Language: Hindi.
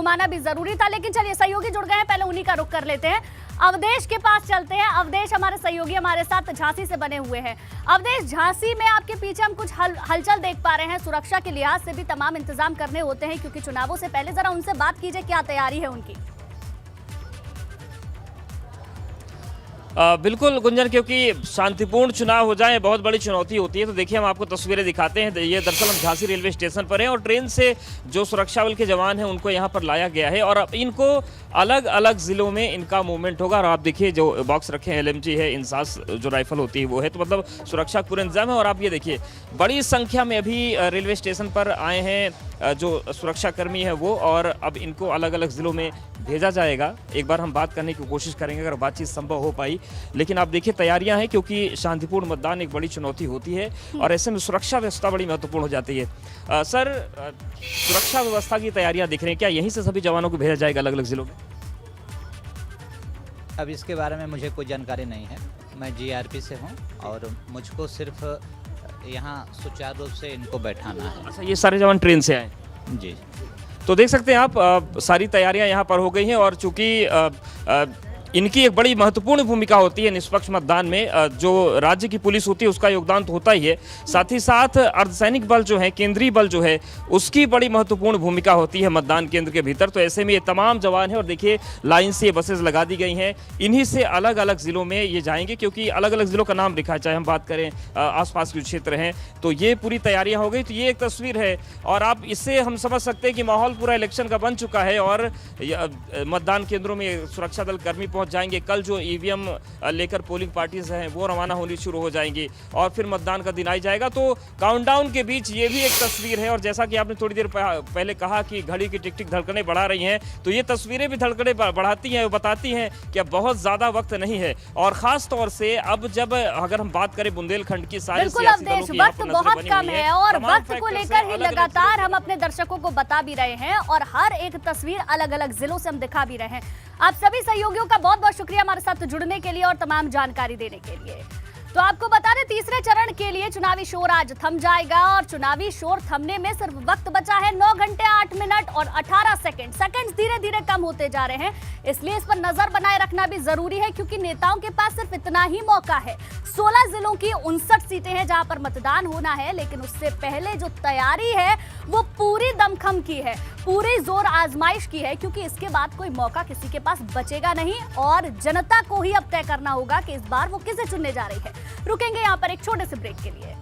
घुमाना भी जरूरी था। लेकिन चलिए, सहयोगी जुड़ गए हैं, पहले उन्हीं का रुख कर लेते हैं। अवधेश के पास चलते हैं। अवधेश, हमारे सहयोगी हमारे साथ झांसी से बने हुए हैं। अवधेश, झांसी में आपके पीछे हम कुछ हलचल देख पा रहे हैं। सुरक्षा के लिहाज से भी तमाम इंतजाम करने होते हैं, क्योंकि चुनावों से पहले जरा उनसे बात कीजिए, क्या तैयारी है उनकी? बिल्कुल गुंजन, क्योंकि शांतिपूर्ण चुनाव हो जाए बहुत बड़ी चुनौती होती है। तो देखिए, हम आपको तस्वीरें दिखाते हैं। ये दरअसल हम झांसी रेलवे स्टेशन पर हैं और ट्रेन से जो सुरक्षा बल के जवान हैं उनको यहाँ पर लाया गया है और अब इनको अलग अलग जिलों में इनका मूवमेंट होगा। और आप देखिए, जो बॉक्स रखे हैं, LMG है, इंसास जो राइफल होती है वो है, तो मतलब सुरक्षा का पूरा इंतजाम है। और आप ये देखिए, बड़ी संख्या में अभी रेलवे स्टेशन पर आए हैं जो सुरक्षाकर्मी है वो, और अब इनको अलग अलग जिलों में भेजा जाएगा। एक बार हम बात करने की कोशिश करेंगे अगर बातचीत संभव हो पाई। लेकिन आप देखिए, तैयारियां हैं, क्योंकि शांतिपूर्ण मतदान एक बड़ी चुनौती होती है और ऐसे में सुरक्षा व्यवस्था बड़ी महत्वपूर्ण हो जाती है। सर, सुरक्षा व्यवस्था की तैयारियां दिख रही हैं, क्या यहीं से सभी जवानों को भेजा जाएगा अलग अलग जिलों में? अब इसके बारे में मुझे कोई जानकारी नहीं है। मैं GRP से हूँ और मुझको सिर्फ यहाँ सुचारू रूप से इनको बैठाना है। अच्छा, ये सारे जवान ट्रेन से आए? जी। तो देख सकते हैं आप, सारी तैयारियां यहाँ पर हो गई हैं और चूंकि इनकी एक बड़ी महत्वपूर्ण भूमिका होती है निष्पक्ष मतदान में। जो राज्य की पुलिस होती है उसका योगदान तो होता ही है, साथ ही साथ अर्धसैनिक बल जो है, केंद्रीय बल जो है, उसकी बड़ी महत्वपूर्ण भूमिका होती है मतदान केंद्र के भीतर। तो ऐसे में ये तमाम जवान हैं और देखिए, लाइन से ये बसेस लगा दी गई हैं। इन्हीं से अलग अलग जिलों में ये जाएंगे, क्योंकि अलग अलग जिलों का नाम लिखा है, चाहे हम बात करें आसपास के क्षेत्र हैं। तो ये पूरी तैयारियां हो गई। तो ये एक तस्वीर है और आप इससे हम समझ सकते हैं कि माहौल पूरा इलेक्शन का बन चुका है और मतदान केंद्रों में सुरक्षा दल कर्मी पहुंच जाएंगे। कल जो EVM लेकर पोलिंग पार्टीज हैं वो रवाना होनी शुरू हो जाएंगी और फिर मतदान का दिन आ जाएगा। तो काउंटडाउन के बीच ये भी एक तस्वीर है। और जैसा कि आपने थोड़ी देर पहले कहा कि घड़ी की टिक टिक धड़कनें बढ़ा रही हैं, तो ये तस्वीरें भी धड़कनें बढ़ाती हैं, बताती हैं कि अब बहुत ज्यादा वक्त नहीं है। और खास तौर से अब जब अगर हम बात करें बुंदेलखंड की, सारे बिल्कुल अवधेश, वक्त बहुत कम है और वक्त को लेकर ही लगातार हम अपने दर्शकों को बता भी रहे हैं और हर एक तस्वीर अलग अलग जिलों से हम दिखा भी रहे हैं। आप सभी सहयोगियों का बहुत बहुत शुक्रिया हमारे साथ जुड़ने के लिए और तमाम जानकारी देने के लिए। तो आपको बता दें, तीसरे चरण के लिए चुनावी शोर आज थम जाएगा और चुनावी शोर थमने में सिर्फ वक्त बचा है 9 घंटे 8 मिनट और 18 सेकंड। सेकंड्स धीरे धीरे कम होते जा रहे हैं, इसलिए इस पर नजर बनाए रखना भी जरूरी है, क्योंकि नेताओं के पास सिर्फ इतना ही मौका है। 16 जिलों की 59 सीटें हैं जहां पर मतदान होना है, लेकिन उससे पहले जो तैयारी है वो पूरी दमखम की है, पूरी जोर आजमाइश की है, क्योंकि इसके बाद कोई मौका किसी के पास बचेगा नहीं और जनता को ही अब तय करना होगा कि इस बार वो किसे चुनने जा रही है। रुकेंगे यहाँ पर एक छोटे से ब्रेक के लिए।